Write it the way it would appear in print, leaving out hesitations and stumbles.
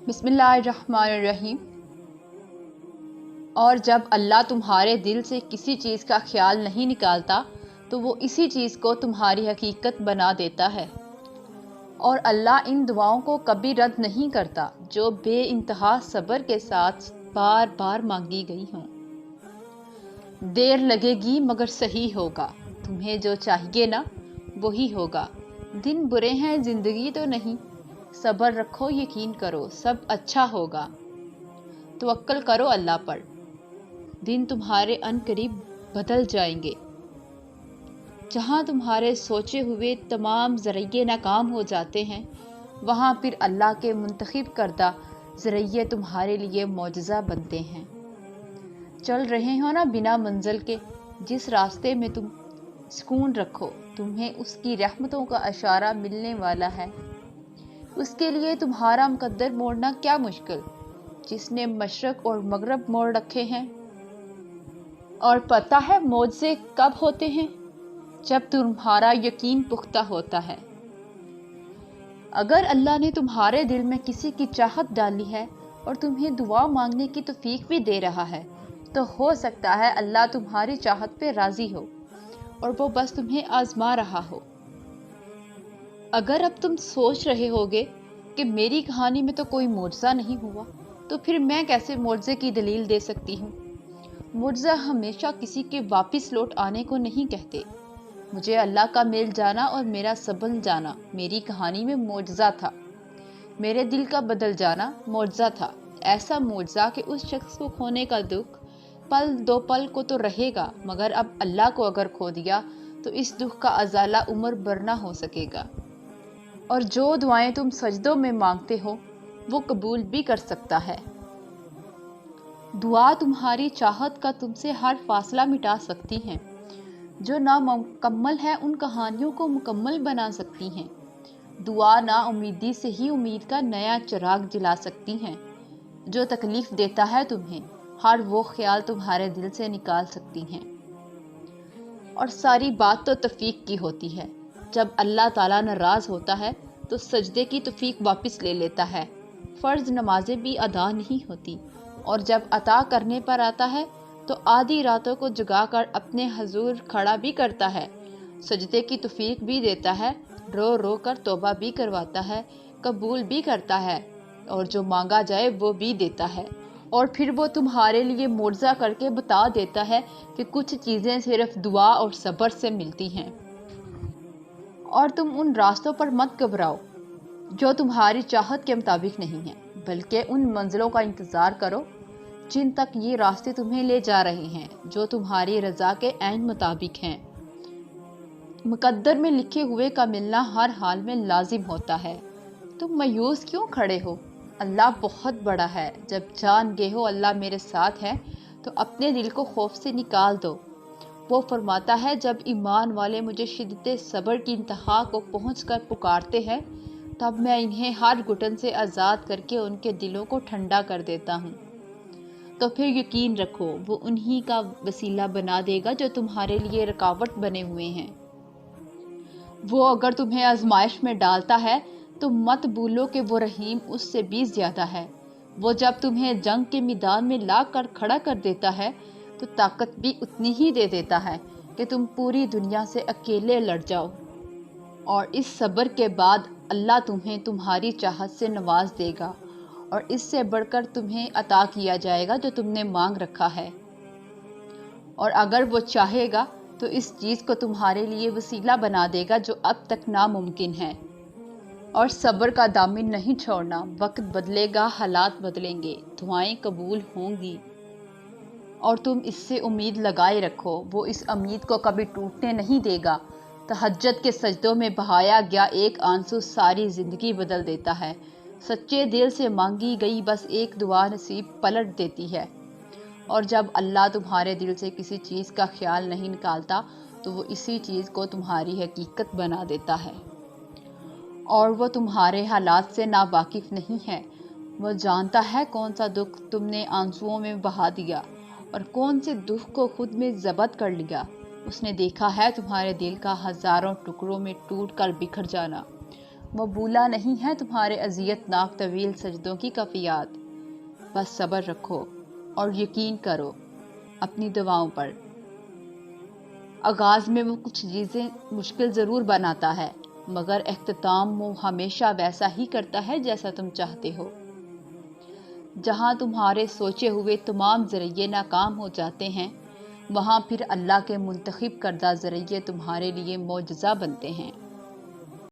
بسم اللہ الرحمن الرحیم۔ اور جب اللہ تمہارے دل سے کسی چیز کا خیال نہیں نکالتا تو وہ اسی چیز کو تمہاری حقیقت بنا دیتا ہے، اور اللہ ان دعاؤں کو کبھی رد نہیں کرتا جو بے انتہا صبر کے ساتھ بار بار مانگی گئی ہوں۔ دیر لگے گی مگر صحیح ہوگا، تمہیں جو چاہیے نا وہی ہوگا۔ دن برے ہیں زندگی تو نہیں، صبر رکھو یقین کرو سب اچھا ہوگا۔ توکل کرو اللہ پر، دن تمہارے ان قریب بدل جائیں گے۔ جہاں تمہارے سوچے ہوئے تمام ذرائع ناکام ہو جاتے ہیں، وہاں پھر اللہ کے منتخب کردہ ذرائع تمہارے لیے معجزہ بنتے ہیں۔ چل رہے ہو نا بنا منزل کے، جس راستے میں تم سکون رکھو، تمہیں اس کی رحمتوں کا اشارہ ملنے والا ہے۔ اس کے لیے تمہارا مقدر موڑنا کیا مشکل، جس نے مشرق اور مغرب موڑ رکھے ہیں۔ اور پتہ ہے معجزے کب ہوتے ہیں؟ جب تمہارا یقین پختہ ہوتا ہے۔ اگر اللہ نے تمہارے دل میں کسی کی چاہت ڈالی ہے اور تمہیں دعا مانگنے کی توفیق بھی دے رہا ہے، تو ہو سکتا ہے اللہ تمہاری چاہت پہ راضی ہو اور وہ بس تمہیں آزما رہا ہو۔ اگر اب تم سوچ رہے ہوگے کہ میری کہانی میں تو کوئی معجزہ نہیں ہوا، تو پھر میں کیسے معجزے کی دلیل دے سکتی ہوں؟ معجزہ ہمیشہ کسی کے واپس لوٹ آنے کو نہیں کہتے۔ مجھے اللہ کا مل جانا اور میرا سنبھل جانا میری کہانی میں معجزہ تھا۔ میرے دل کا بدل جانا معجزہ تھا، ایسا معجزہ کہ اس شخص کو کھونے کا دکھ پل دو پل کو تو رہے گا، مگر اب اللہ کو اگر کھو دیا تو اس دکھ کا ازالہ عمر بھر نہ ہو سکے گا۔ اور جو دعائیں تم سجدوں میں مانگتے ہو وہ قبول بھی کر سکتا ہے۔ دعا تمہاری چاہت کا تم سے ہر فاصلہ مٹا سکتی ہیں، جو نامکمل ہے ان کہانیوں کو مکمل بنا سکتی ہیں۔ دعا نا امیدی سے ہی امید کا نیا چراغ جلا سکتی ہیں۔ جو تکلیف دیتا ہے تمہیں، ہر وہ خیال تمہارے دل سے نکال سکتی ہیں۔ اور ساری بات تو توفیق کی ہوتی ہے۔ جب اللہ تعالیٰ ناراض ہوتا ہے تو سجدے کی توفیق واپس لے لیتا ہے۔ فرض نمازیں بھی ادا نہیں ہوتی، اور جب عطا کرنے پر آتا ہے تو آدھی راتوں کو جگا کر اپنے حضور کھڑا بھی کرتا ہے، سجدے کی توفیق بھی دیتا ہے، رو رو کر توبہ بھی کرواتا ہے، قبول بھی کرتا ہے، اور جو مانگا جائے وہ بھی دیتا ہے۔ اور پھر وہ تمہارے لیے معجزہ کر کے بتا دیتا ہے کہ کچھ چیزیں صرف دعا اور صبر سے ملتی ہیں۔ اور تم ان راستوں پر مت گھبراؤ جو تمہاری چاہت کے مطابق نہیں ہیں، بلکہ ان منزلوں کا انتظار کرو جن تک یہ راستے تمہیں لے جا رہے ہیں، جو تمہاری رضا کے عین مطابق ہیں۔ مقدر میں لکھے ہوئے کا ملنا ہر حال میں لازم ہوتا ہے۔ تم مایوس کیوں کھڑے ہو؟ اللہ بہت بڑا ہے۔ جب جان گئے ہو اللہ میرے ساتھ ہے تو اپنے دل کو خوف سے نکال دو۔ وہ فرماتا ہے، جب ایمان والے مجھے شدت صبر کی انتہا کو پہنچ کر پکارتے ہیں، تب میں انہیں ہر گھٹن سے آزاد کر کے ان کے دلوں کو ٹھنڈا کر دیتا ہوں۔ تو پھر یقین رکھو وہ انہی کا وسیلہ بنا دے گا جو تمہارے لیے رکاوٹ بنے ہوئے ہیں۔ وہ اگر تمہیں آزمائش میں ڈالتا ہے تو مت بھولو کہ وہ رحیم اس سے بھی زیادہ ہے۔ وہ جب تمہیں جنگ کے میدان میں لا کر کھڑا کر دیتا ہے تو طاقت بھی اتنی ہی دے دیتا ہے کہ تم پوری دنیا سے اکیلے لڑ جاؤ۔ اور اس صبر کے بعد اللہ تمہیں تمہاری چاہت سے نواز دے گا، اور اس سے بڑھ کر تمہیں عطا کیا جائے گا جو تم نے مانگ رکھا ہے۔ اور اگر وہ چاہے گا تو اس چیز کو تمہارے لیے وسیلہ بنا دے گا جو اب تک ناممکن ہے۔ اور صبر کا دامن نہیں چھوڑنا، وقت بدلے گا، حالات بدلیں گے، دعائیں قبول ہوں گی، اور تم اس سے امید لگائے رکھو، وہ اس امید کو کبھی ٹوٹنے نہیں دے گا۔ تہجد کے سجدوں میں بہایا گیا ایک آنسو ساری زندگی بدل دیتا ہے۔ سچے دل سے مانگی گئی بس ایک دعا نصیب پلٹ دیتی ہے۔ اور جب اللہ تمہارے دل سے کسی چیز کا خیال نہیں نکالتا تو وہ اسی چیز کو تمہاری حقیقت بنا دیتا ہے۔ اور وہ تمہارے حالات سے ناواقف نہیں ہے۔ وہ جانتا ہے کون سا دکھ تم نے آنسوؤں میں بہا دیا اور کون سے دکھ کو خود میں ضبط کر لیا۔ اس نے دیکھا ہے تمہارے دل کا ہزاروں ٹکڑوں میں ٹوٹ کر بکھر جانا، مقبولہ نہیں ہے تمہارے اذیت ناک طویل سجدوں کی کفیات۔ بس صبر رکھو اور یقین کرو اپنی دعاؤں پر۔ آغاز میں وہ کچھ چیزیں مشکل ضرور بناتا ہے، مگر اختتام وہ ہمیشہ ویسا ہی کرتا ہے جیسا تم چاہتے ہو۔ جہاں تمہارے سوچے ہوئے تمام ذریعے ناکام ہو جاتے ہیں، وہاں پھر اللہ کے منتخب کردہ ذریعے تمہارے لیے معجزہ بنتے ہیں۔